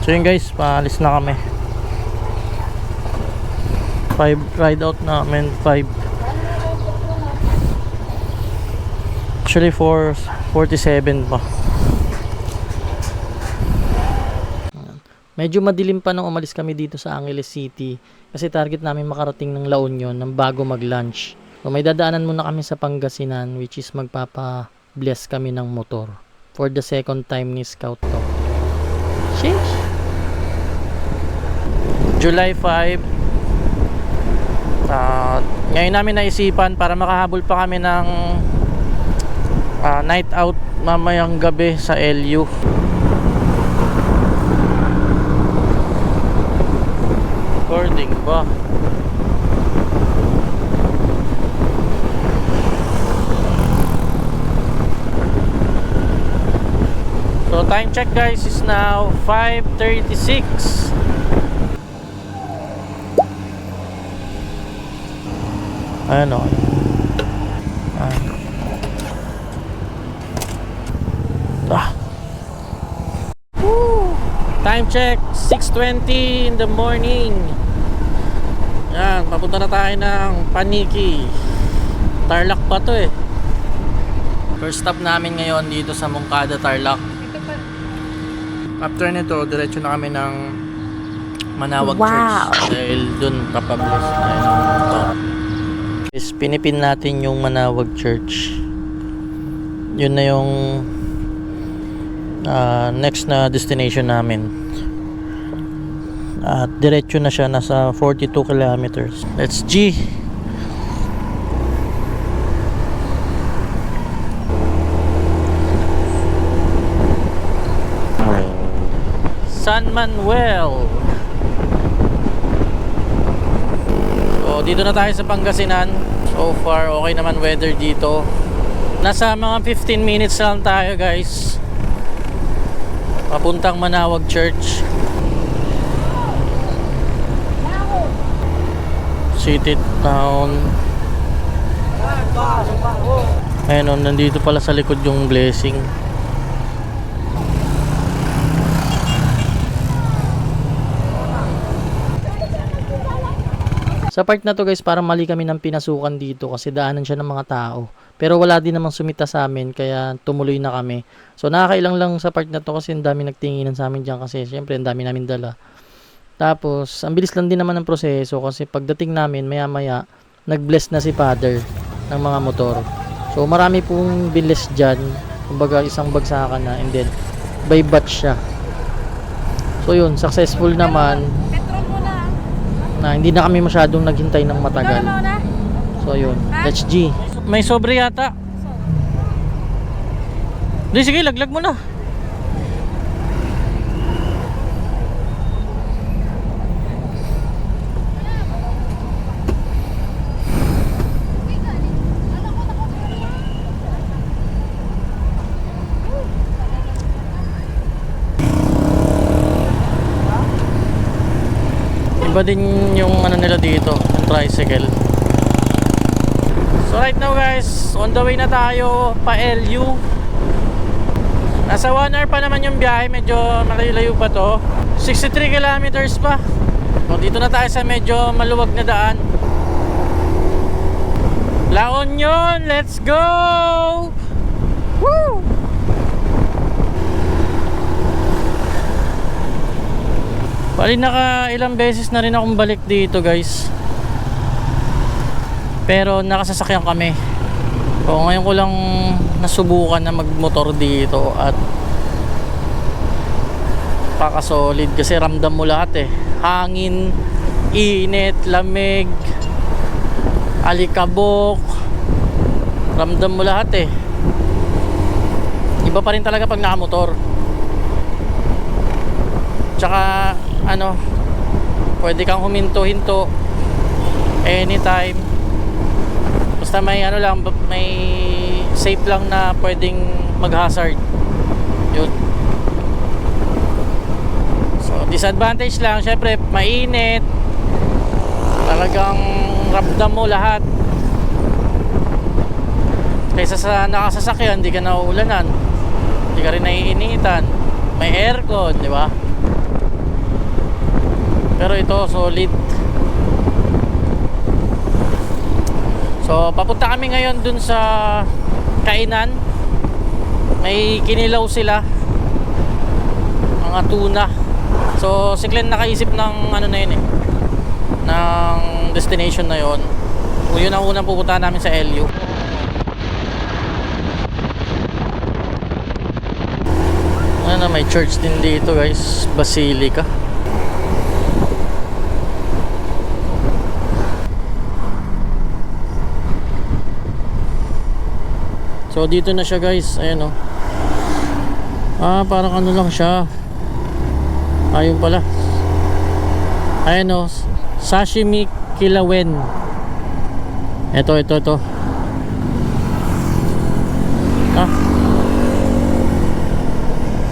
So yun guys, paalis na kami. 5 ride out namin, 5. Actually 4:47 pa. Medyo madilim pa nung umalis kami dito sa Angeles City kasi target namin makarating ng La Union ng bago mag-lunch. So may dadaanan muna kami sa Pangasinan, which is magpapa-bless kami ng motor for the second time ni Scout to. Sheesh! July 5. Ngayon namin naisipan para makahabol pa kami ng night out mamayang gabi sa LU. Recording ba? So time check guys is now 5:36. Ano? Woo! Time check 6:20 in the morning. Yan, papunta na tayo ng Paniki. Tarlac pa to eh. First stop namin ngayon dito sa Moncada, Tarlac. After nito, diretso na kami ng Manawag Church. Dahil dun papabless tayo ng motor. Is pinipin natin yung Manawag Church. Yun na yung next na destination namin. At diretso na siya, nasa 42 kilometers. Let's G. San Manuel. So dito na tayo sa Pangasinan. So far okay naman weather dito. Nasa mga 15 minutes lang tayo guys, papuntang Manawag Church. City town. Ayun, nandito pala sa likod yung blessing. Sa part na to guys, parang mali kami ng pinasukan dito kasi daanan siya ng mga tao. Pero wala din namang sumita sa amin kaya tumuloy na kami. So nakakailang lang sa part na to kasi ang dami nagtinginan sa amin dyan kasi syempre ang dami namin dala. Tapos ang bilis lang din naman ng proseso kasi pagdating namin maya maya nag-bless na si Father ng mga motor. So marami pong bilis dyan. Kumbaga isang bagsakan na and then by batch siya. So yun, successful naman. Na hindi na kami masyadong naghintay ng matagal. So yun, let's G. May sobre yata. Di sige, laglag mo na. Iba din yung ano nila dito, yung tricycle. So right now guys, on the way na tayo pa LU. Nasa 1 hour pa naman yung biyahe, medyo malayo pa to. 63 kilometers pa. So dito na tayo sa medyo maluwag na daan. La Union, let's go! Woo! Bali naka ilang beses na rin akong balik dito guys, pero nakasasakyan kami. So ngayon ko lang nasubukan na magmotor dito at pakasolid kasi ramdam mo lahat eh. Hangin, init, lamig, alikabok, ramdam mo lahat eh. Iba pa rin talaga pag nakamotor. Tsaka ano, pwede kang huminto-hinto anytime. Basta may ano lang, may safe lang na pwedeng mag-hazard. Yun. So disadvantage lang, syempre mainit. Talagang ramdam mo lahat. Kaysa sa nakasasakyan, hindi ka nauulanan, hindi ka rin naiinitan, may aircon, di ba? Pero ito solid. So papunta kami ngayon dun sa kainan. May kinilaw sila, mga tuna. So si Glenn nakaisip ng ano na yun ng destination na yun. Yun ang unang pupuntahan namin sa LU. Ano, may church din dito guys, Basilica. So dito na siya guys, ayan o. Parang ano lang siya. Ayun pala. Ayan o, Sashimi Kilauea. Ito.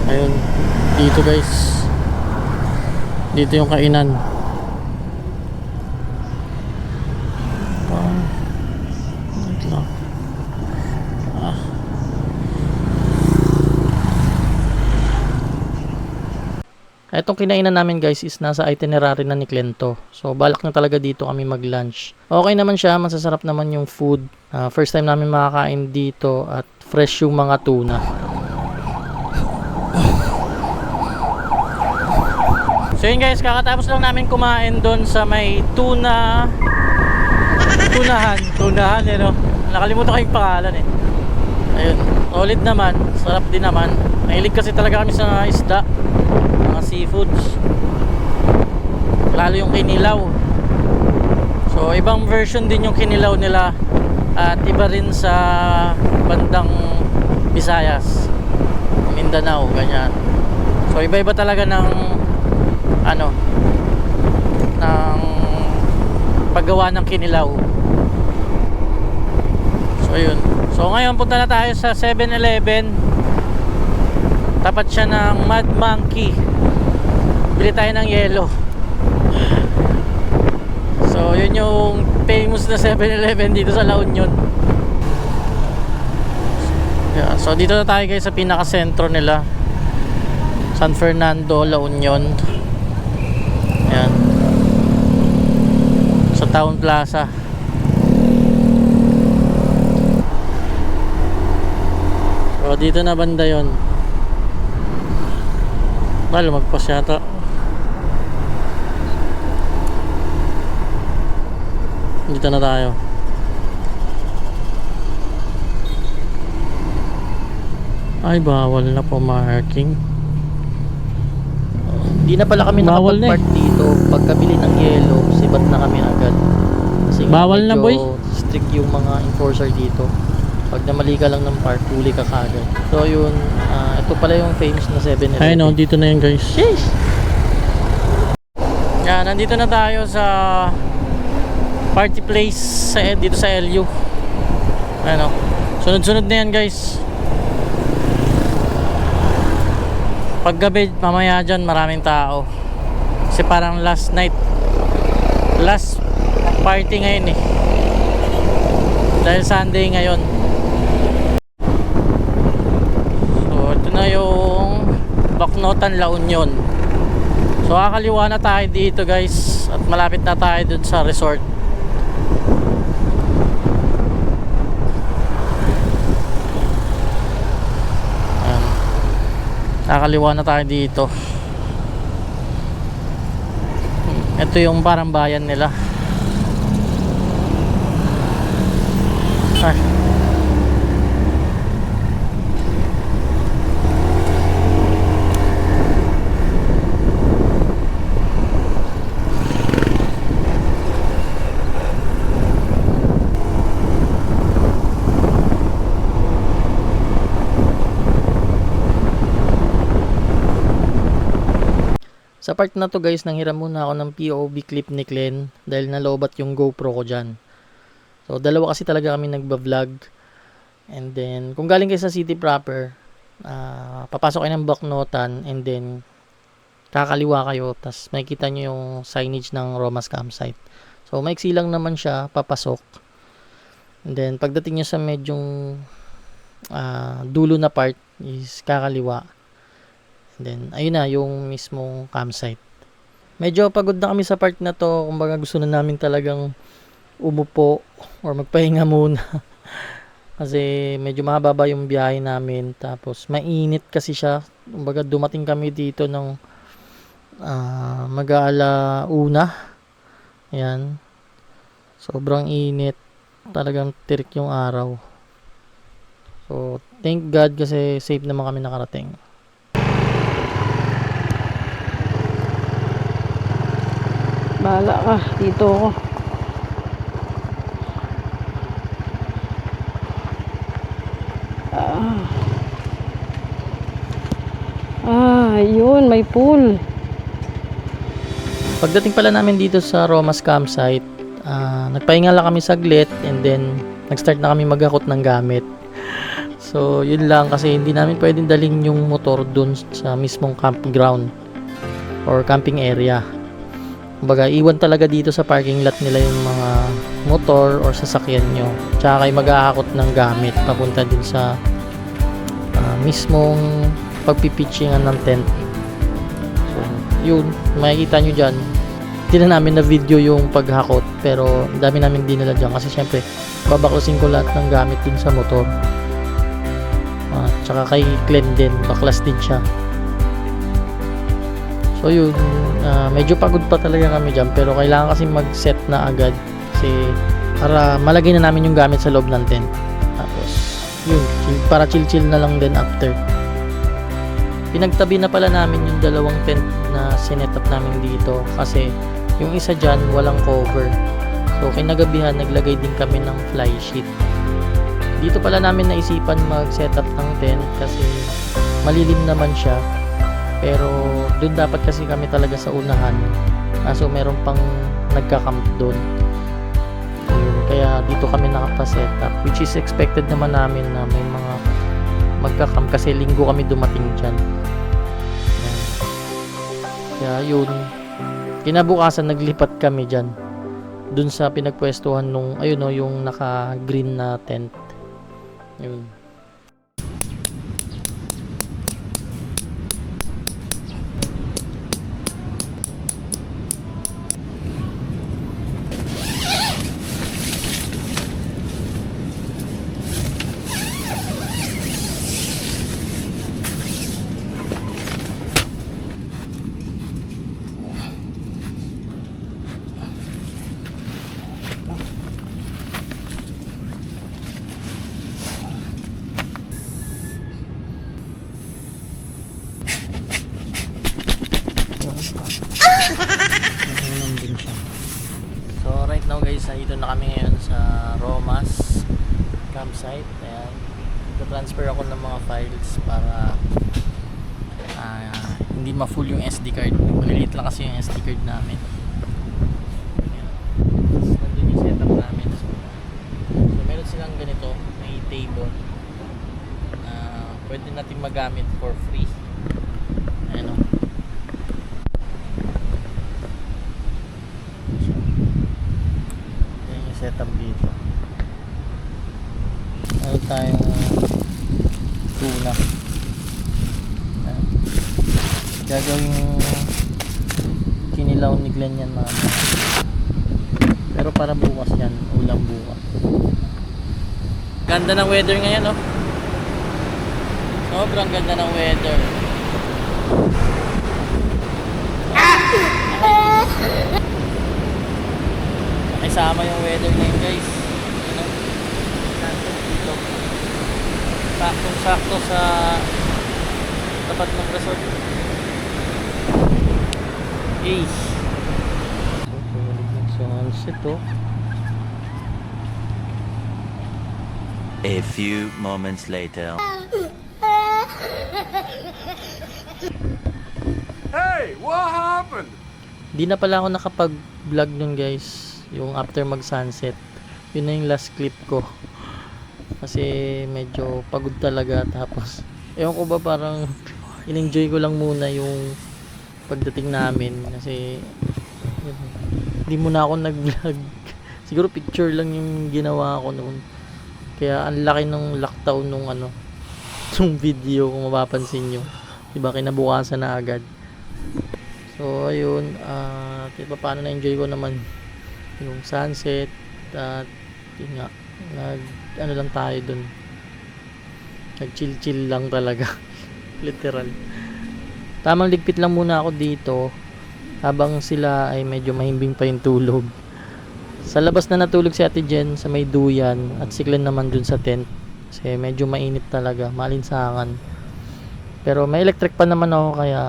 Ayun, dito guys. Dito yung kainan. Etong kinainan namin guys is nasa itinerary na ni Clento. So balak na talaga dito kami mag-lunch. Okay naman siya, masasarap naman yung food. First time namin makakain dito at fresh yung mga tuna. So yun guys, kakatapos lang namin kumain doon sa may tunahan, you know. Nakalimutan ko yung pangalan Ayun, solid naman, sarap din naman. Mahilig kasi talaga kami sa isda, mga seafoods, lalo yung kinilaw. So ibang version din yung kinilaw nila at iba rin sa bandang Visayas, Mindanao, ganyan. So iba-iba talaga ng ng paggawa ng kinilaw. So yun. So ngayon punta na tayo sa 7-Eleven. Tapat siya ng Mad Monkey. Bili tayo ng yelo. So yun yung famous na 7-Eleven dito sa La Union. Yeah, so dito na tayo guys sa pinaka-sentro nila, San Fernando, La Union. Ayan, sa Town Plaza. So dito na banda yun. Lumagpas yata. Dito na tayo. Ay, bawal na po marking. Hindi na pala kami nakapag-park dito. Pagkabili ng yelo, sibat na kami agad. Kasi bawal na boy. Strict yung mga enforcer dito. Pag namali ka lang ng park, huli ka kagad. So yun, ito pala yung famous na 7-Eleven. Ayun o, dito na yun guys. Sheesh! Yan, nandito na tayo sa party place dito sa LU. Ayun o, sunod-sunod na yan guys. Paggabi, mamaya dyan maraming tao. Kasi parang last night, last party ngayon dahil Sunday ngayon. So ito na yung Bacnotan, La Union. So kakaliwa na tayo dito guys, at malapit na tayo dun sa resort. Kakaliwa na tayo dito. Ito yung parang bayan nila. Ay. Sa part na to guys, nanghiram muna ako ng POV clip ni Glenn dahil nalobat yung GoPro ko dyan. So dalawa kasi talaga kami nagba-vlog. And then kung galing kayo sa city proper, papasok kayo ng Bacnotan and then kakaliwa kayo, tas makikita nyo yung signage ng Romas Campsite. So maiksi lang naman siya, papasok. And then pagdating nyo sa medyong dulo na part is kakaliwa. And then ayun na yung mismong campsite. Medyo pagod na kami sa part na 'to, kumbaga gusto na namin talagang umupo or magpahinga muna. Kasi medyo mahaba yung biyahe namin tapos mainit kasi siya. Kumbaga dumating kami dito ng mag-aala-una. Ayan. Sobrang init. Talagang tirik yung araw. So, thank God kasi safe naman kami nakarating. Bahala ka, dito ako. Yun, may pool. Pagdating pala namin dito sa Romas campsite, nagpahinga lang kami saglit and then nag-start na kami maghakot ng gamit. So, yun lang kasi hindi namin pwedeng daling yung motor dun sa mismong campground or camping area. Kumbaga, iwan talaga dito sa parking lot nila yung mga motor or sasakyan nyo. Tsaka kayo maghahakot ng gamit papunta din sa mismong pagpipitchingan ng tent. So, yun, makikita nyo dyan. Hindi na namin na video yung paghakot pero ang dami namin dinala dyan kasi syempre babaklasin ko lahat ng gamit din sa motor. Tsaka kay Glenn din, baklas din siya. So yun, medyo pagod pa talaga kami dyan pero kailangan kasi mag-set na agad kasi para malagay na namin yung gamit sa loob ng tent. Tapos yun, para chill-chill na lang din after. Pinagtabi na pala namin yung dalawang tent na sinet up namin dito kasi yung isa dyan walang cover. So kinagabihan naglagay din kami ng fly sheet. Dito pala namin naisipan mag-setup ng tent kasi malilim naman siya. Pero doon dapat kasi kami talaga sa unahan. So meron pang nagka-camp doon. Kaya dito kami nakapa-setup which is expected naman namin na may mga magka-camp kasi linggo kami dumating dyan. Kaya yun. Kinabukasan naglipat kami dyan. Doon sa pinagpwestuhan nung ayun o yung naka-green na tent. Yun. So right now guys, dito na kami ngayon sa Romas campsite. Ayan, transfer ako ng mga files para hindi ma-full yung SD card. Maliliit lang kasi yung SD card namin. Ayan. Tapos nandun yung setup namin. So meron silang ganito, may table. Pwede natin magamit for free. Ayan o. Setup dito. Meron tayong tuna. Gagawing kinilaw ni Glenn yan mama. Pero para bukas yan, ulam bukas. Ganda ng weather ngayon, no? Sobrang ganda ng weather. Nakisama yung weather ngayon guys. Ano? Dito. Saktong-sakto sa tapat ng resort. Ace. Sunset oh. A few moments later. Hey, what happened? Di na pala ako nakapag-vlog nun guys. Yung after mag-sunset. Yun na yung last clip ko. Kasi medyo pagod talaga. Tapos, ewan ko ba parang in-enjoy ko lang muna yung pagdating namin. Kasi, yun, hindi muna ako nag-vlog. Siguro picture lang yung ginawa ko noon. Kaya ang laki ng lockdown nung ano, nung video kung mapapansin nyo. Diba kinabukasan na agad. So ayun, paano na-enjoy ko naman yung sunset at yun nga, ano lang tayo dun, nag chill lang talaga. Literal, tamang ligpit lang muna ako dito habang sila ay medyo mahimbing pa yung tulog. Sa labas na natulog si Ate Jen sa may duyan at si Glenn naman dun sa tent kasi medyo mainit talaga, malinsangan. Pero may electric pa naman ako kaya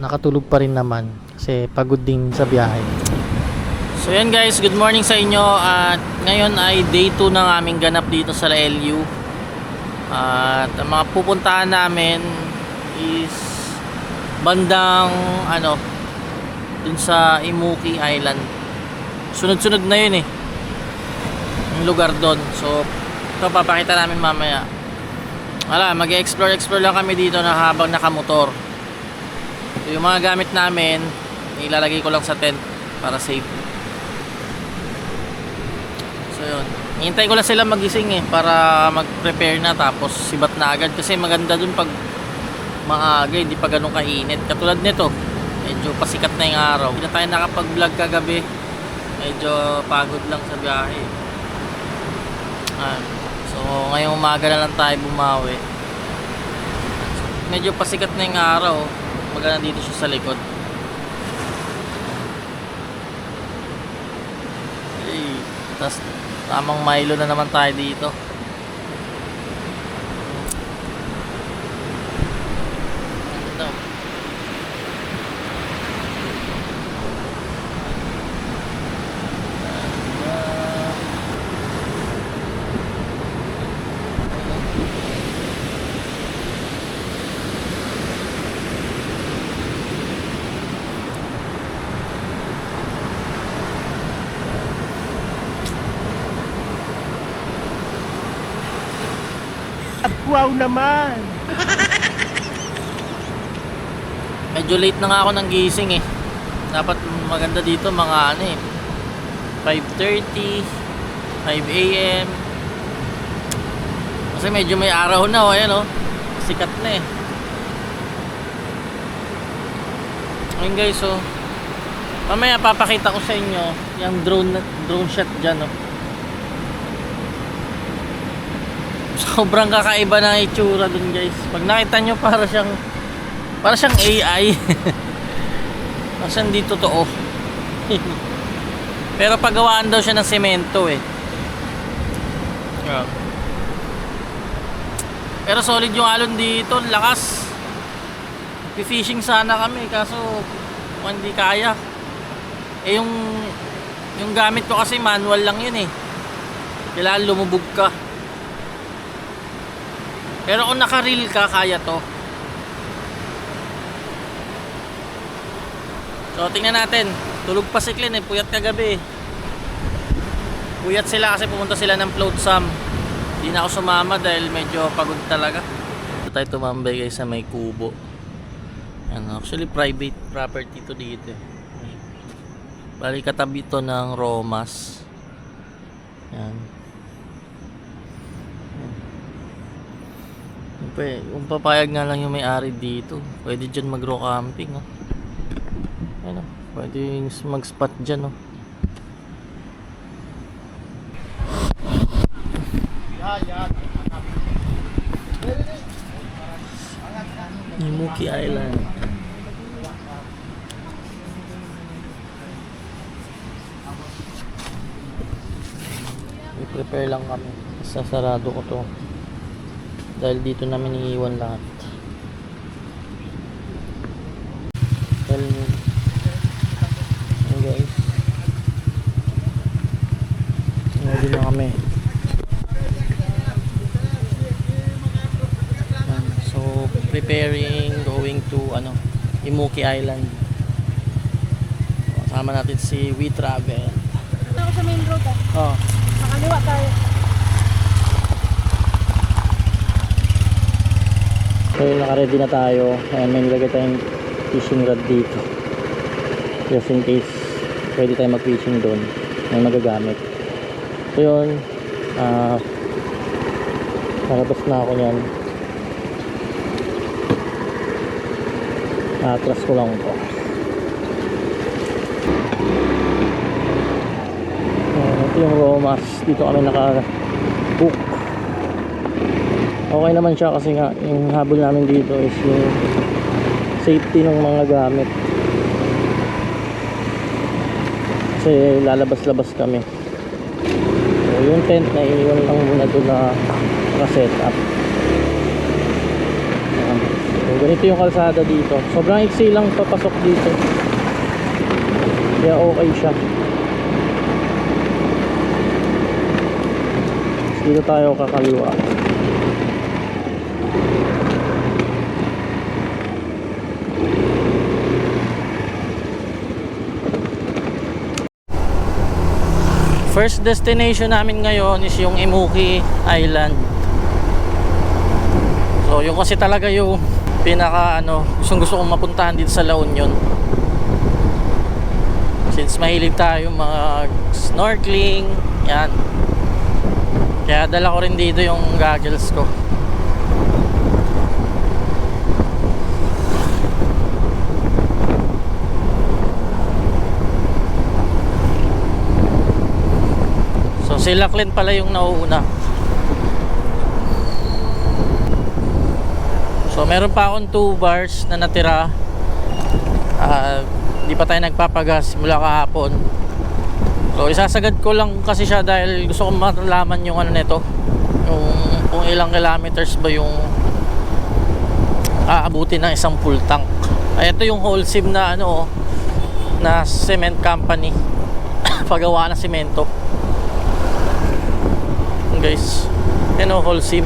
nakatulog pa rin naman kasi pagod din sa biyahe. So yan guys, good morning sa inyo at ngayon ay day 2 ng aming ganap dito sa LU. At ang mga pupuntahan namin is bandang dun sa Imuki Island. Sunod-sunod na yun yung lugar doon. So ito papakita namin mamaya. Mag-explore lang kami dito na habang nakamotor. So, yung mga gamit namin ilalagay ko lang sa tent para safe. So yun, hintay ko lang sila magising para mag-prepare na tapos sibat na agad kasi maganda dun pag maaga, hindi pa ganun kainit. Katulad nito, medyo pasikat na yung araw. Hindi na tayo nakapag-vlog kagabi. Medyo pagod lang sa biyahe. So ngayong umaga na lang tayo bumawi. Medyo pasikat na yung araw. Maganda dito siya sa likod. Tapos tamang Milo na naman tayo dito. Wow naman! Medyo late na nga ako ng gising Dapat maganda dito mga 5:30, 5 AM. Kasi medyo may araw na ayan sikat na Ayun guys, mamaya papakita ko sa inyo yung drone shot dyan Sobrang kakaiba ng itsura dun guys. Pag nakita nyo para siyang AI. Para siyang di totoo. Pero paggawaan daw siya ng semento Yeah. Pero solid yung alon dito, lakas. Fishing sana kami kaso hindi kaya. Yung gamit ko kasi manual lang yun Kailangan lumubog ka. Pero kung naka-reel ka, kaya to. So tingnan natin. Tulog pa si Glenn puyat kagabi. Puyat sila kasi pumunta sila ng float sam. Hindi na ako sumama dahil medyo pagod talaga. Dito tayo tumambay guys sa may kubo. Actually private property to dito Bali katabi to ng Romas. Yan. Kung papayag nga lang yung may-ari dito, pwede dyan mag-row camping pwede mag-spot dyan Imuki Island. I-prepare lang kami. Sasarado ko to dahil dito namin iiwan lahat. Guys, ready na kami. So preparing, going to Imuki Island. Kasama natin si We Travel. Ako sa main road Makaliwa tayo. So naka-ready na tayo. Ayan, may nilagay tayong fishing rod dito just in case pwede tayo mag-fishing doon, may magagamit. So yun, nakabas na ako nyan. Atras ko lang ito. yung Romas. Dito kami naka-book. Okay naman siya kasi nga yung habol namin dito is yung safety ng mga gamit. Kasi lalabas-labas kami. So yung tent na iiwan lang muna doon na naka-set up. So ganito yung kalsada dito. Sobrang iksi lang papasok dito. Kaya okay siya. Dito tayo kakaliwa. First destination namin ngayon is yung Imuki Island. So yung kasi talaga yung pinaka gusto kong mapuntahan dito sa La Union. Since mahilig tayo mga snorkeling, yan. Kaya dala ko rin dito yung goggles ko. So sila Clint pala yung nauuna. So meron pa akong 2 bars na natira. Di pa tayo nagpapagas mula kahapon. So isasagad ko lang kasi siya dahil gusto kong malaman yung nito, yung kung ilang kilometers ba yung aabutin ng isang full tank. Ito yung Holcim na na cement company. Paggawa ng semento. Guys, Holcim.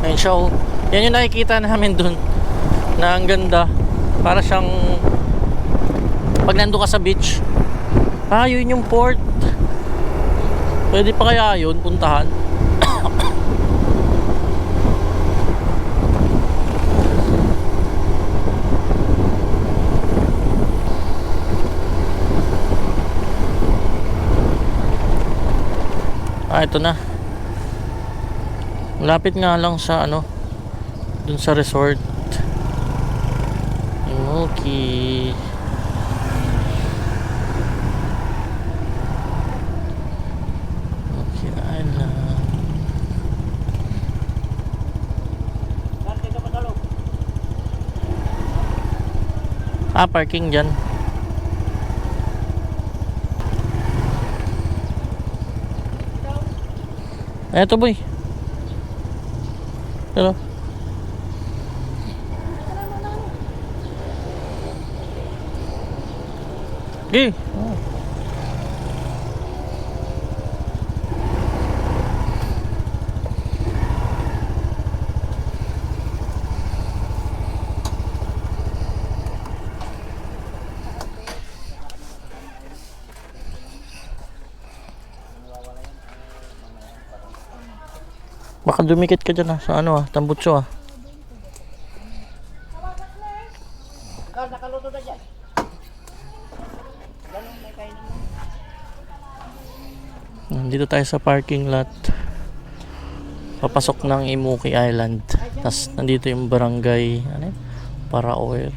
Ayun siya, yan yung nakikita namin dun na ang ganda, para siyang pag nandun ka sa beach. Yun yung port. Pwede pa kaya yun puntahan? Ito na. Malapit nga lang sa dun sa resort. Imuki. Okay na. Parking dyan. Eto boy. Hello. Okay. Baka dumikit ka dyan sa tambutso . Nakaluto na dyan. Dito tayo sa parking lot. Papasok ng Imuki Island. Tapos nandito yung barangay Paraoer.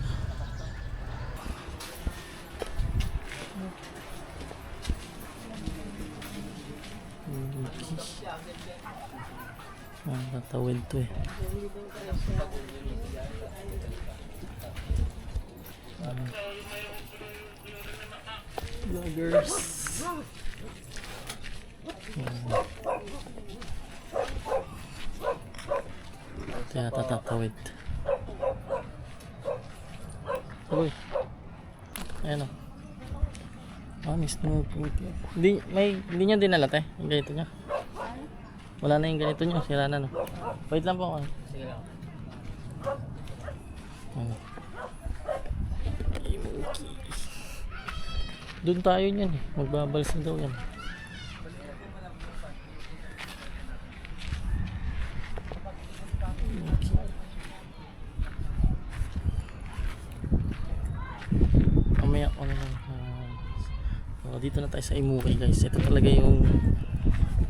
Tatawid to . Vloggers. Kaya tatawid. Uy. Ayan hindi niya dinala yung ganito niya. Wala na yung ganito niya, sira na Wait lang po . Sige lang. Doon tayo niyan magbabalis na daw yan. Mamaya ko na lang. Dito na tayo sa Imuki guys. Ito talaga yung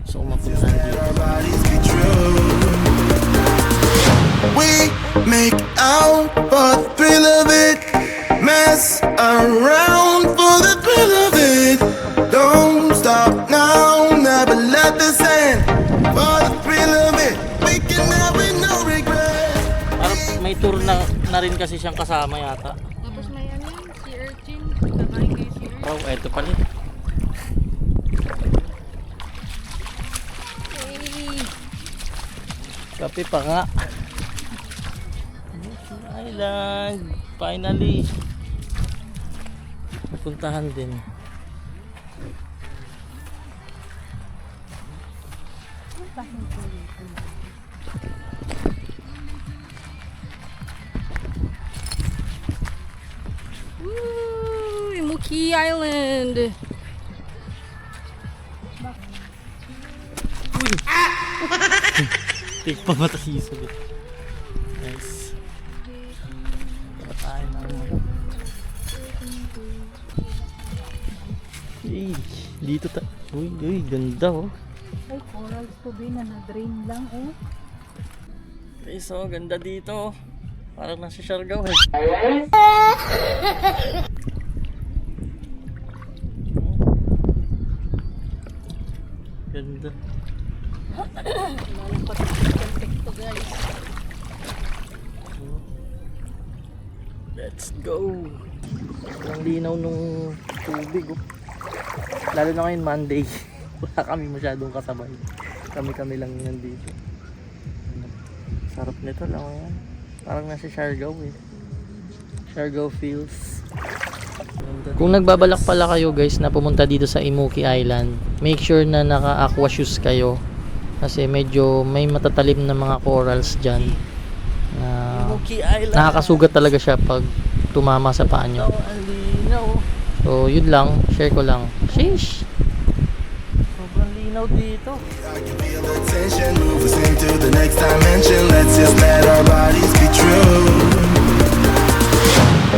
gusto kong mapuntahan dito. We make out for the thrill of it. Mess around for the thrill of it. Don't stop now, never let this end. For the thrill of it, we can have it, no regret. Parang may tour na rin kasi siyang kasama yata. Tapos may ano yun, si Urchin. Kakain kayo si Urchin. Oh, eto pala. Hey. Kape pa nga. Island. Finally. Puntahan din. Woo! Imuki Island. Take pa matasiso din. Nice. Tara tayo naman. Dito ta. Uy, ganda oh. Ay, corals to be na na-drain lang oh. Guys, oh, ganda dito. Parang nasa Siargao eh. Ganda. Ito guys. Let's go. Ang linaw nung tubig oh. Lalo na ngayon Monday. Wala kami masyadong kasabay. Kami lang nandito. Sarap nito lang yan. Parang nasa Siargao eh. Siargao feels. Kung nagbabalak pala kayo guys na pumunta dito sa Imuki Island, make sure na naka-aqua shoes kayo. Kasi medyo may matatalim na mga corals dyan. Nakakasugat talaga siya pag tumama sa paa nyo. So yun lang, share ko lang. Sheesh! Sobrang linaw dito. I can feel the tension move us into the next dimension. Let's just let our bodies be true.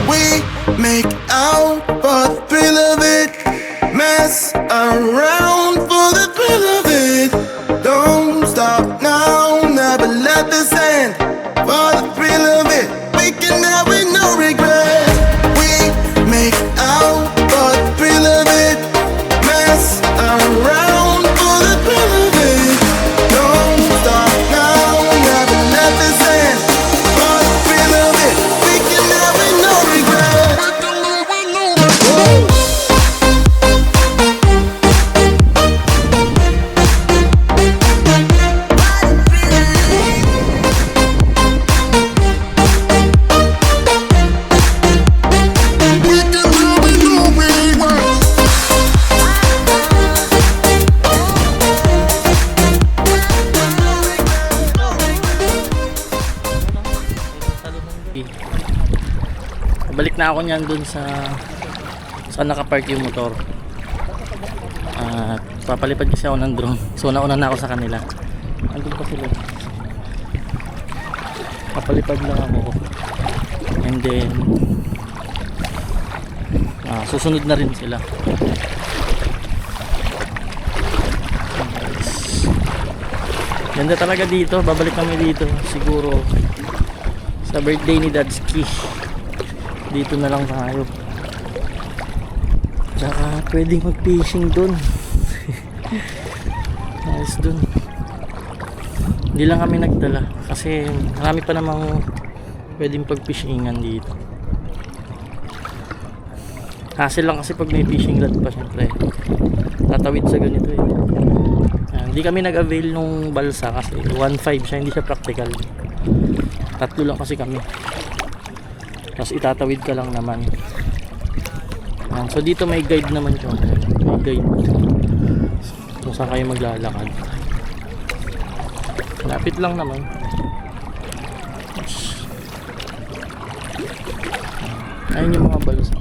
We make out for the thrill of it. Mess around for the thrill of it. Don't stop now, never let this end. For the thrill of it, we can have it, no regret. We make out for the thrill of it. Mess around for the thrill of it. Don't stop now, never let this end. For the thrill of it, we can have it, no regret. Balik na ako niyan dun sa nakapark yung motor. At papalipad kasi ako ng drone. So nauna na ako sa kanila. Andun pa sila. Papalipad lang ako. And then susunod na rin sila. Ganda talaga dito. Babalik kami dito siguro sa birthday ni Dadski. Dito na lang tayo. Tsaka pwedeng mag-fishing dun. Nice dun. Hindi lang kami nagdala kasi marami pa namang pwedeng pag-fishingan dito. Hassle lang kasi pag may fishing rod pa syempre. Tatawid sa ganito eh. Hindi kami nag-avail nung balsa kasi 1.5 siya, hindi siya practical. Tatlo lang kasi kami. Tapos itatawid ka lang naman. So dito may guide naman siya. May guide kung saan kayo maglalakad. Lapit lang naman. Ayun yung mga balsa.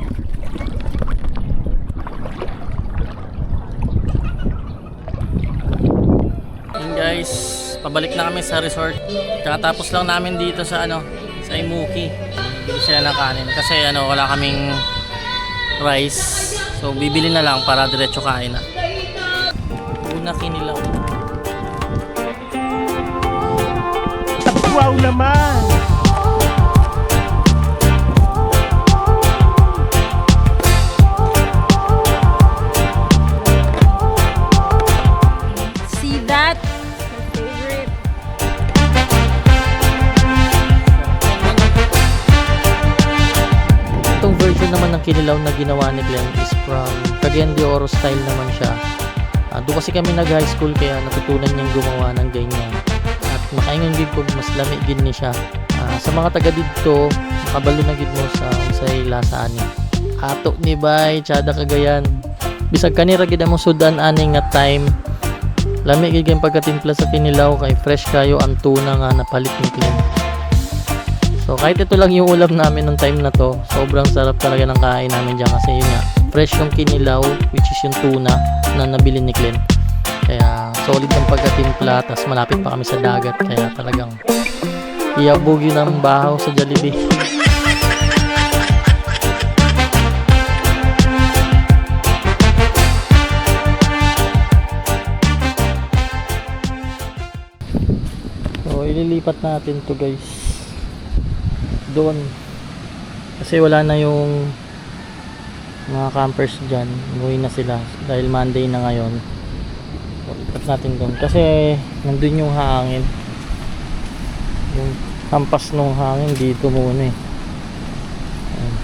Ayun guys, pabalik na kami sa resort. Kakatapos lang namin dito sa sa Imuki. Bili sila ng kanin kasi wala kaming rice. So bibili na lang para diretso kain na. Una kinilaw. Wow naman! version naman ng kinilaw na ginawa ni Glenn is from Cagayan de Oro style naman siya. Doon kasi kami nag-high school kaya natutunan niyang gumawa ng ganyan. At makaingon gid ko mas lami gid ni siya. Sa mga taga dito, makabalo na gid mo sa lasa ani. Ato ni bay, tsada Cagayan. Bisag kanira gid mo sudan ani nga time. Lami gid kay pagkatimpla sa kinilaw kay fresh kayo ang tuna nga napalit ni Glenn. So kahit ito lang yung ulam namin nung time na to, sobrang sarap talaga ng kain namin dyan kasi yun nga, fresh yung kinilaw which is yung tuna na nabili ni Glenn. Kaya solid ang pagkatimpla, tas malapit pa kami sa dagat kaya talagang iabog yun ang bahaw sa Jollibee. So ililipat natin to guys doon kasi wala na yung mga campers dyan, umuwi na sila dahil Monday na ngayon. So lipat natin doon kasi nandun yung hangin, yung hampas ng hangin dito muna eh. Ayan.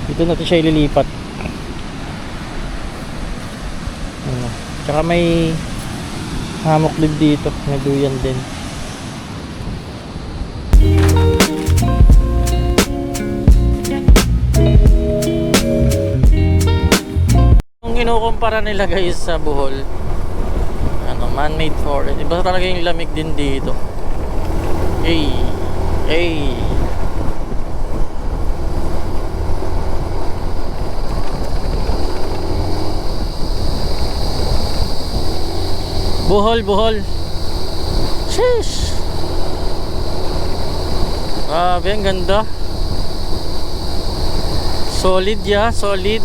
Dito natin siya ililipat. Ayan. Tsaka may hammock din dito, may duyan din. Kinukumpara nila guys sa Bohol, man-made forest, iba talaga yung lamig din dito. Hey Bohol sheesh, grabe ang ganda, solid ya, solid.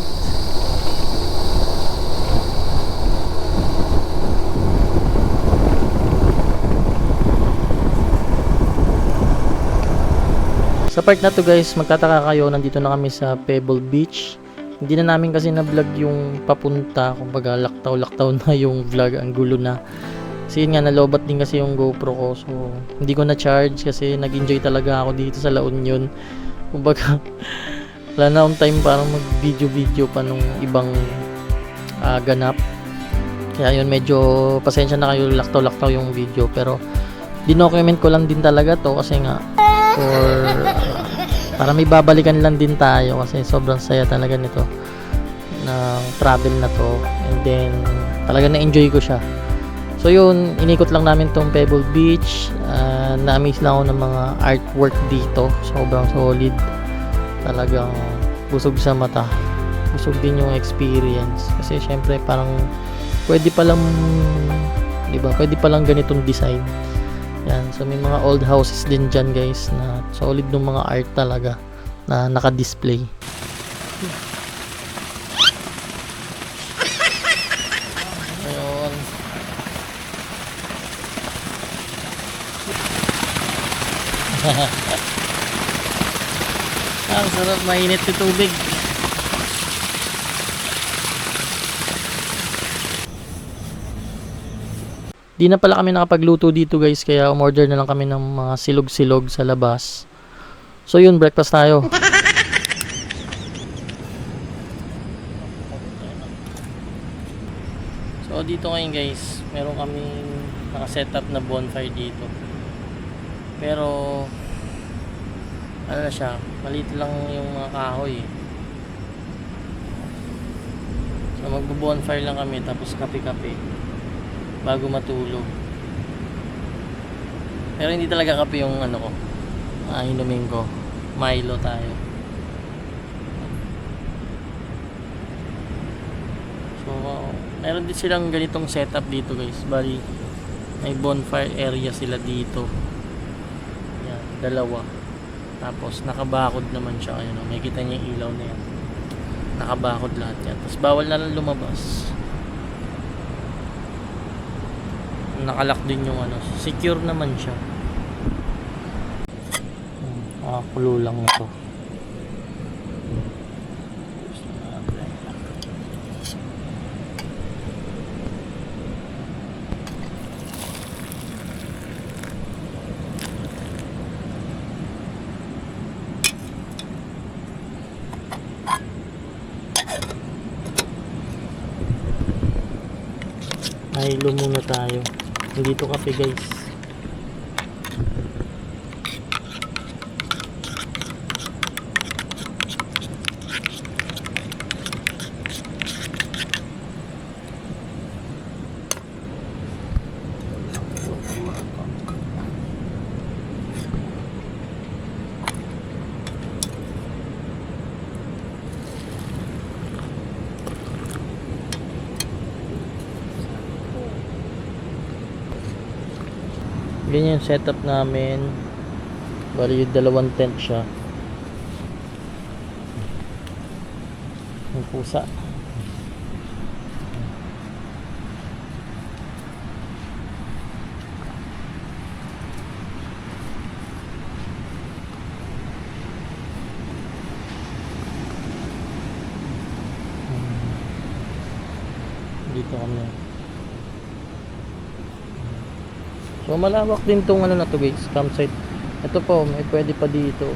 Sa part na to guys, magtataka kayo, nandito na kami sa Pebble Beach. Hindi na namin kasi na-vlog yung papunta, kumbaga laktaw-laktaw na yung vlog, ang gulo na. Kasi yun nga, nalobat din kasi yung GoPro ko, so hindi ko na-charge kasi nag-enjoy talaga ako dito sa La Union. Kumbaga, wala na akong time para mag-video pa nung ibang ganap. Kaya yun, medyo pasensya na kayo, laktaw-laktaw yung video, pero dinocument ko lang din talaga to kasi nga or para may babalikan lang din tayo kasi sobrang saya talaga nito ng travel na to, and then talaga na-enjoy ko siya. So yun, inikot lang namin tong Pebble Beach. Na-amaze lang ako ng mga artwork dito, sobrang solid, talagang busog sa mata, busog din yung experience kasi syempre parang pwede palang, diba, pwede palang ganitong design. Yan, so may mga old houses din dyan guys na solid ng mga art talaga na naka-display. Ayun. Ang sarap, mainit yung tubig. Di na pala kami nakapagluto dito guys, kaya umorder na lang kami ng mga silog-silog sa labas. So yun, breakfast tayo. So dito ngayon guys, meron kaming naka-setup na bonfire dito. Pero ano na siya, maliit lang yung mga kahoy. So magbo-bonfire lang kami, tapos kape-kape bago matulog. Pero hindi talaga kape yung ano ko, inumin ko. Milo tayo. So meron din silang ganitong setup dito guys. Bali may bonfire area sila dito. Yan, dalawa. Tapos nakabakod naman siya. Ayun, may kita niya yung ilaw na yan. Nakabakod lahat yan. Tapos bawal na lang lumabas. Nakalock din yung ano, secure naman siya. Kulo lang na to. Milo muna tayo. Nandito kape guys. Ganyan yung setup namin. Bali yung 2 tent siya. Yung pusa. Dito kami. So malawak din tong ano na to guys, campsite. Ito po, may pwede pa dito.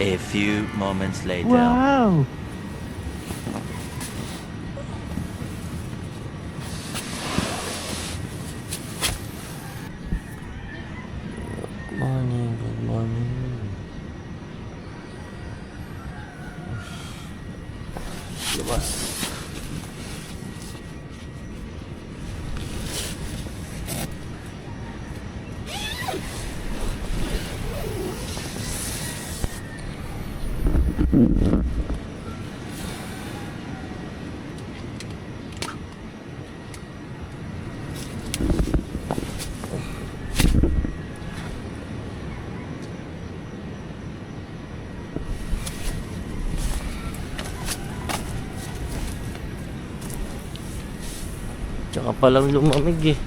A few moments later. Wow! Good morning, good morning. Labas. Tsaka palang lumamig eh.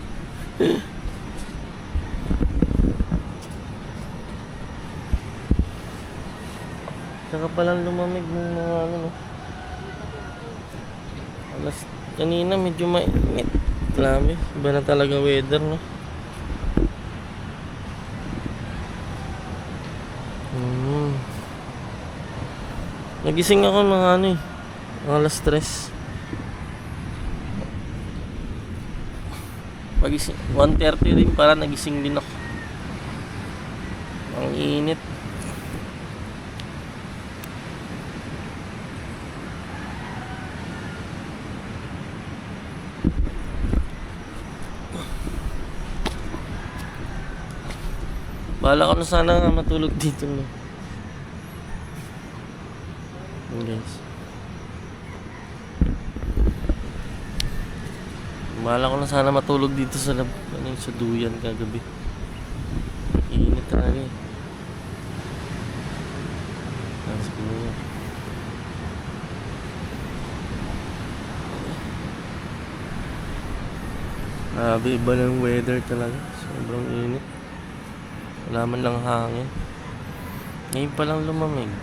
Tsaka palang lumamig ng mga ano no. Alas kanina medyo mainit. Grabe, iba na talaga weather no. Nagising ako mga ano eh. Alas 3. Pagising 1:30 rin para nagising din ako. Ang init. Bahala ko na sana matulog dito no. Guys. Bahala ko na sana matulog dito sa sa duyan kagabi. Init talaga eh. Tapos ko na. Grabe, iba ng weather talaga. Sobrang init. Wala man lang hangin. Ngayon pa lang lumamig.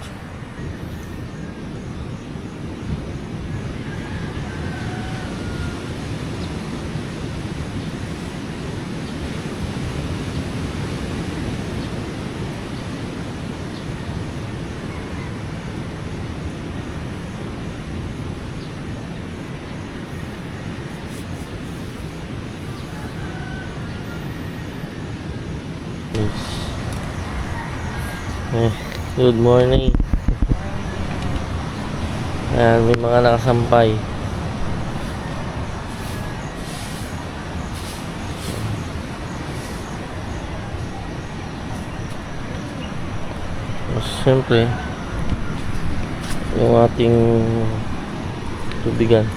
Good morning. Ayan, may mga nakasampay. Siyempre yung ating tubigan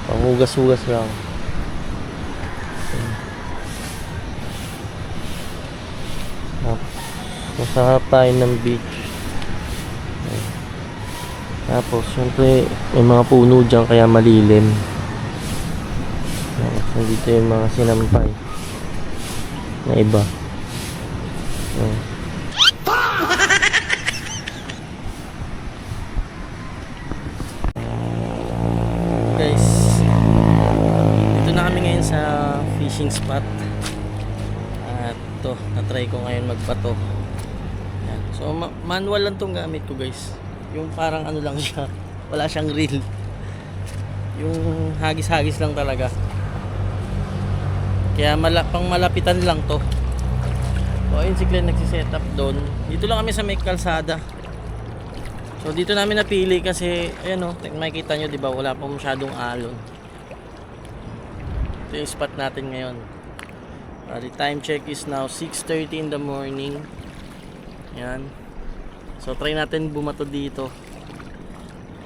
panghugas-hugas lang. Masarap tayo ng beach. Tapos syempre may mga puno dyan kaya malilim. Dito yung mga sinampay na iba. Guys, dito na kami ngayon sa fishing spot. At to, na-try ko ngayon magpato. So manual lang tong gamit ko guys. Yung parang ano lang siya, wala siyang reel. Yung hagis-hagis lang talaga. Kaya pang malapitan lang to. So ayun si Glenn nagsisetup doon. Dito lang kami sa may kalsada. So dito namin napili kasi ayan o, makikita nyo diba wala pa masyadong alon. Ito yung spot natin ngayon. The time check is now 6:30 in the morning. Yan. So try natin bumato dito.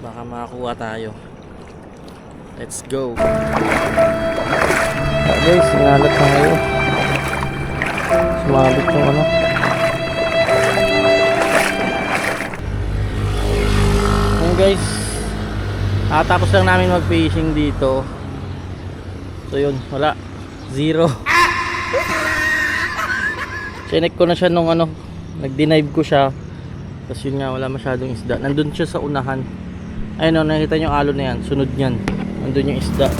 Baka makakuha tayo. Let's go. Guys, singalat na ngayon. Sumabit yung ano. Ayan guys. Tapos lang namin mag-fishing dito. So yun, wala. Zero. Chinek ko na siya nung ano. Nag-denive ko siya. Tapos yun nga, wala masyadong isda. Nandun siya sa unahan. Ayun o, nakita nyo yung alon na yan. Sunod nyan. Nandun yung isda.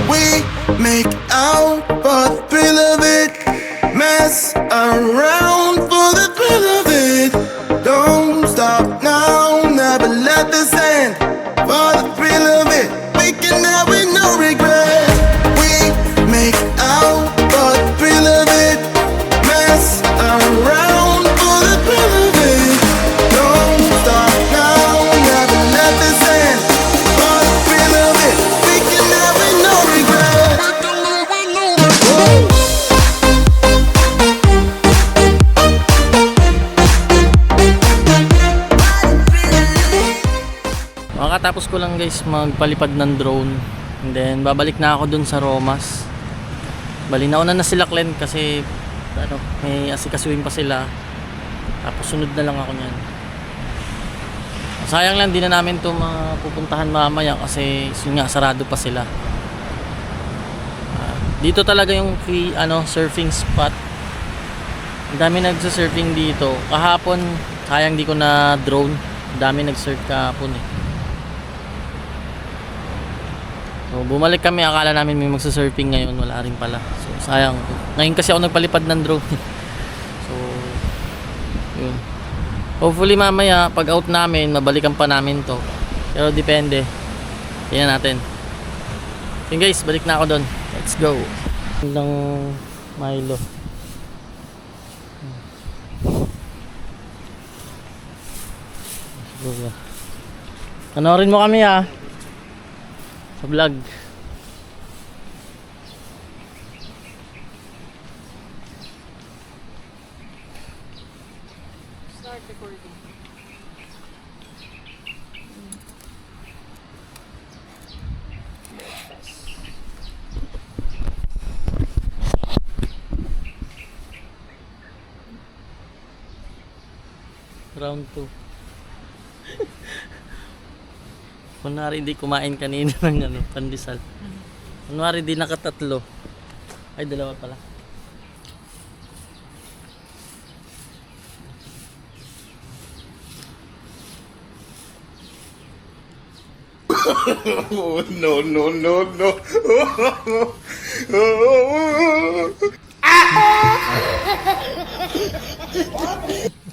We make out for the thrill of it, mess around for the thrill of it. Don't stop now, never let this end. For the thrill of it, we can have it, no regret. We make out for the thrill of it, mess around for the thrill of it. Don't stop now, never let this end. For the thrill of it, we can have it, no regret. Makatapos ko lang guys magpalipad ng drone. And then babalik na ako dun sa Romas. Bali nauna na sila Glenn kasi ano, may asikasuhin pa sila. Tapos sunod na lang ako niyan. Sayang lang din na namin to mapupuntahan mamaya kasi yun nga sarado pa sila. Dito talaga yung free ano surfing spot. Ang dami nagsa-surfing dito. Kahapon sayang di ko na drone. Ang dami nag-surf kahapon eh. So, bumalik kami, akala namin may magsa-surfing ngayon, wala rin pala. So, sayang. Ngayon kasi ako nagpalipad ng drone. So, yun. Hopefully mamaya, pag out namin, mabalikan pa namin to. Pero depende. Tingnan natin. Yun guys, balik na ako doon. Let's go. Ng Milo. Panoorin mo kami ha. Sa vlog. Start recording. Round 2. Kunwari hindi kumain kanina ng ano, pandesal. Kunwari hindi nakatatlo. Ay, dalawa pala. Oh, no, no, no, no.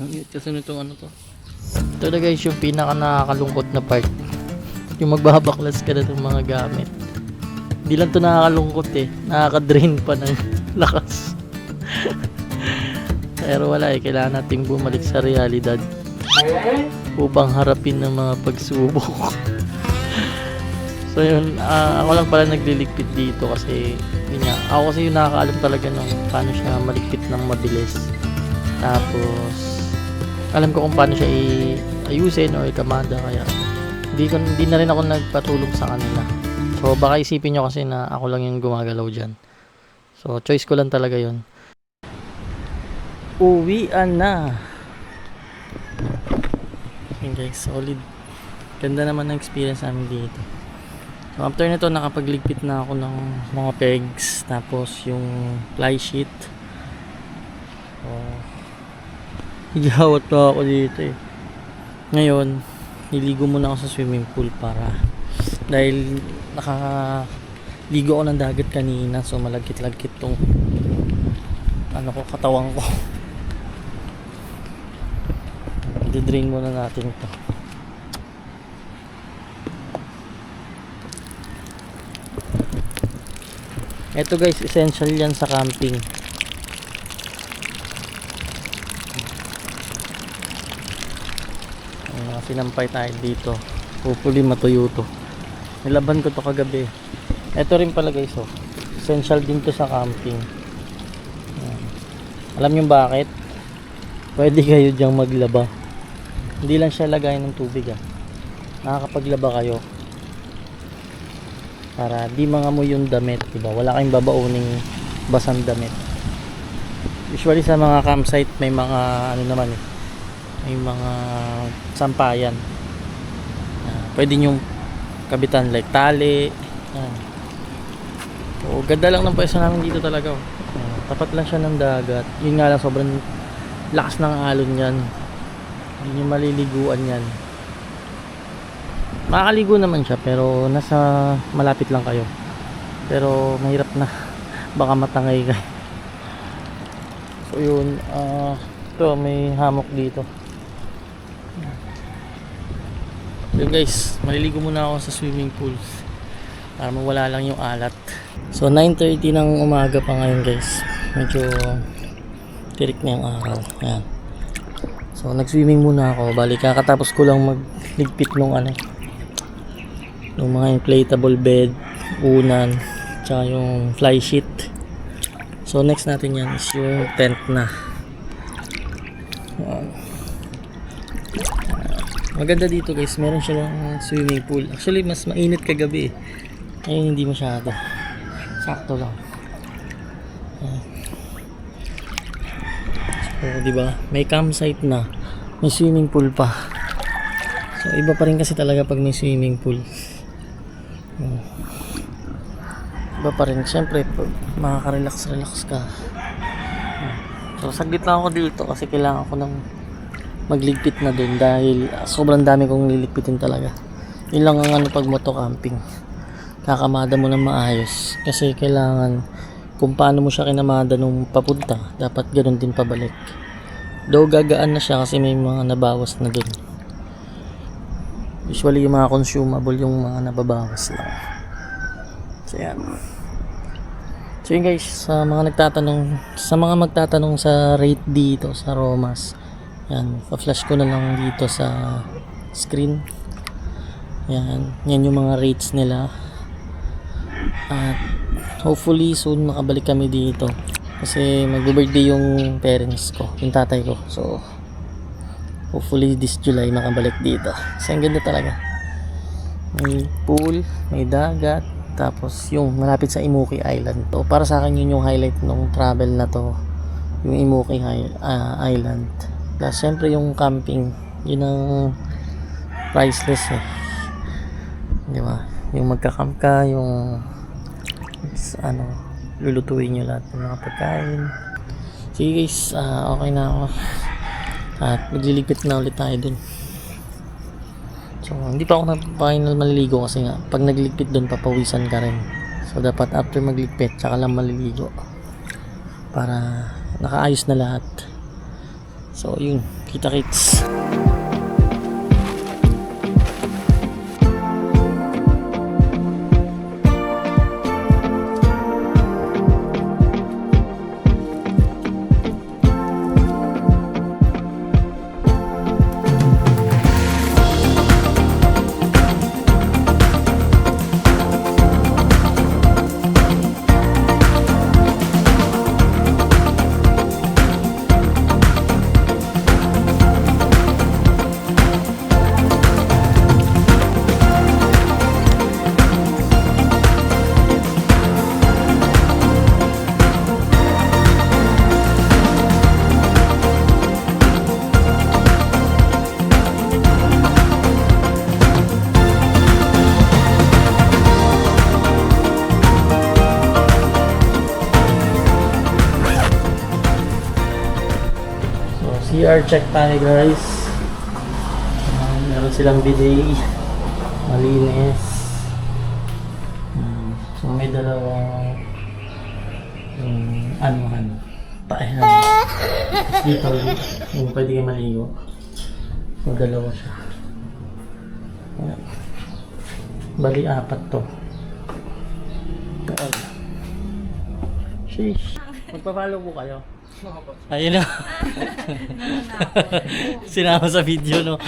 Ang cute kasi nitong ano to. Ito na guys yung pinaka nakakalungkot na part. Yung magbabaklas ka na ng mga gamit. Hindi lang to nakakalungkot eh. Nakaka-drain pa ng lakas. Pero wala eh. Kailangan nating bumalik sa realidad upang harapin ng mga pagsubok. So yun, ako lang pala nagliligpit dito kasi yun nga, ako kasi yung nakakaalam talaga ng paano siya maligpit ng mabilis. Tapos alam ko kung paano siya ayusin o ikamada, kaya hindi na rin ako nagpatulong sa kanila. So baka isipin nyo kasi na ako lang yung gumagalaw dyan. So choice ko lang talaga yun. Uwian na. Okay guys, solid. Ganda naman ng experience namin dito. So after nito nakapagligpit na ako ng mga pegs, tapos yung fly sheet. So higawat na ako dito eh. Ngayon niligo muna ako sa swimming pool para dahil nakaligo ako ng dagat kanina, so malagkit-lagkit tong ano ko, katawan ko. I-drain muna natin ito. Ito guys, essential yan sa camping. Sinampay tayo dito. Hopefully matuyo to. Nilaban ko to kagabi. Ito rin pala guys, oh. Essential din to sa camping. Ayan. Alam nyo bakit? Pwede kayo dyang maglaba. Hindi lang siya lagayan ng tubig, ah. Nakakapaglaba kayo. Para di mangamoy yung damit, diba? Wala kayong babauning basang damit. Usually sa mga campsite may mga ano naman eh. May mga sampayan. Pwede nyong kabitan like tali. O ganda lang ng pwesto namin dito talaga. Tapat lang siya ng dagat. Yun nga lang, sobrang lakas ng alon yan. Hindi nyo maliliguan yan. Makakaligo naman siya pero nasa malapit lang kayo. Pero mahirap na. Baka matangay kayo. So yun, ito may hammock dito. Yun guys, maliligo muna ako sa swimming pool para mawala lang yung alat. So 9:30 ng umaga pa ngayon guys. Medyo tirik na yung araw. Ayan. So nag-swimming muna ako. Bali kakatapos ko lang magligpit nung yung mga inflatable bed, unan, tsaka yung fly sheet. So next natin yan is yung tent na. Maganda dito guys, meron siya lang swimming pool. Actually mas mainit kagabi eh. Ngayon hindi masyado. Sakto lang. So diba, may campsite na, may swimming pool pa. So iba pa rin kasi talaga pag may swimming pool. Iba pa rin, syempre makaka-relax ka. So saglit lang ako dito kasi kailangan ko ng magligpit na dun dahil sobrang dami kong liligpitin talaga. Yun lang ang pag moto camping, kakamada mo na maayos kasi kailangan kung paano mo siya kinamada nung papunta, dapat ganun din pabalik. Though gagaan na siya kasi may mga nabawas na dun. Usually yung mga consumable yung mga nababawas lang. So yan. So yun guys, sa mga magtatanong sa rate dito sa Romas, yan, pa-flash ko na lang dito sa screen. Yan yung mga rates nila. At hopefully soon makabalik kami dito kasi mag-birthday yung parents ko, yung tatay ko. So hopefully this July makabalik dito. Kasi ang ganda talaga. May pool, may dagat, tapos yung malapit sa Imuki Island to. Para sa akin yun yung highlight ng travel na to, yung Imuki Island. Plus syempre yung camping, yun ang priceless eh. Di ba? Yung magka-camp ka, yung lulutuin nyo lahat ng mga pagkain. Sige guys, okay na ako. At magliligpit na ulit tayo dun. So hindi pa ako final maliligo kasi nga pag nagligpit dun papawisan ka rin. So dapat after magligpit tsaka lang maliligo para nakaayos na lahat. So yun, kita-kits. CR check tayo guys. Meron silang bidet, malinis. So may dalawang paehan dito yung pwede kayo maligo. So, dalawa siya. Ayan. Bali, 4 to. Ayan. Sheesh. Magpa-follow po kayo. Ayun na. Sinama sa video, no?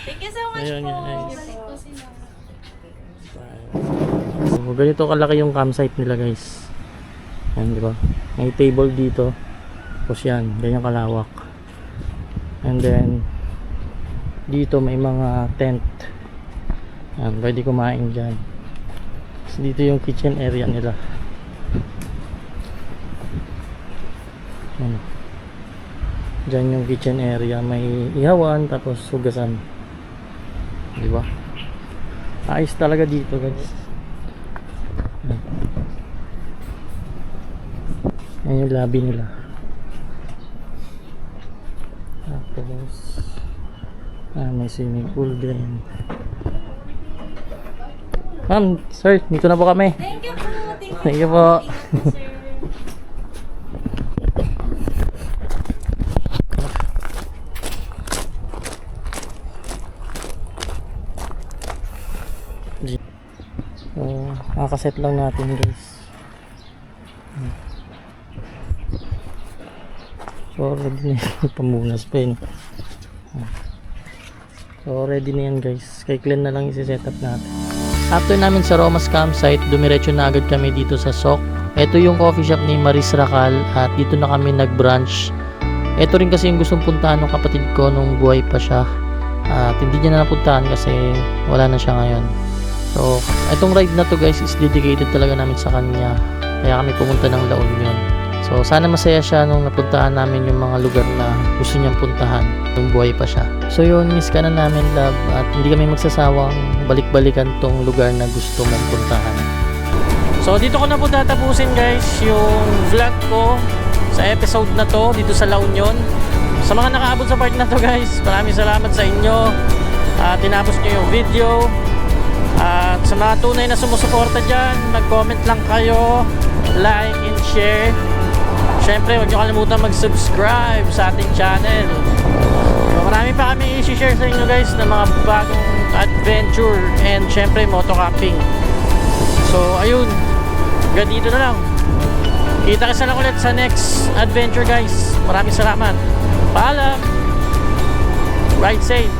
Thank you so much Ayun, po. guys. Balik po sila. So, ganito kalaki yung campsite nila, guys. Ayan, di ba? May table dito. Tapos yan, ganyan kalawak. And then, dito may mga tent. Ayan, pwede kumain dyan. Tapos dito yung kitchen area nila. Ayan. Dyan yung kitchen area. May ihawan, tapos hugasan. Di ba? Ayos talaga dito, guys. Ayan. Ayan yung lobby nila. Tapos may swimming pool din. Ma'am, sir, dito na po kami. Thank you po. Thank you po. Sir. So, kakaset lang natin, guys. So, ready na yan. Pamunas pa yun. So, ready na yan, guys. Kay Glenn na lang isi-set up natin. After namin sa Romas campsite, dumiretso na agad kami dito sa Sok. Ito yung coffee shop ni Maris Racal at dito na kami nag-brunch. Ito rin kasi yung gustong puntahan ng kapatid ko nung buhay pa siya. At hindi niya na napuntahan kasi wala na siya ngayon. So, itong ride na to, guys, is dedicated talaga namin sa kanya. Kaya kami pumunta ng La Union. So, sana masaya siya nung napuntahan namin yung mga lugar na gusto niyang puntahan nung buhay pa siya. So, yun, miss ka na namin, love. At hindi kami magsasawang balik-balikan tong lugar na gusto mong puntahan. So, dito ko na po tatapusin, guys, yung vlog ko sa episode na to dito sa La Union. Sa mga nakaabot sa part na to, guys, maraming salamat sa inyo. Tinapos nyo yung video. At sa mga tunay na sumusuporta dyan, mag-comment lang kayo, like and share. Siyempre, huwag nyo kalimutan mag-subscribe sa ating channel. So, marami pa kami i-share sa inyo, guys, na mga bagong adventure and siyempre motocamping. So, ayun, hanggang dito na lang. Kita kasi lang ulit sa next adventure, guys. Maraming salamat. Paalam. Ride safe.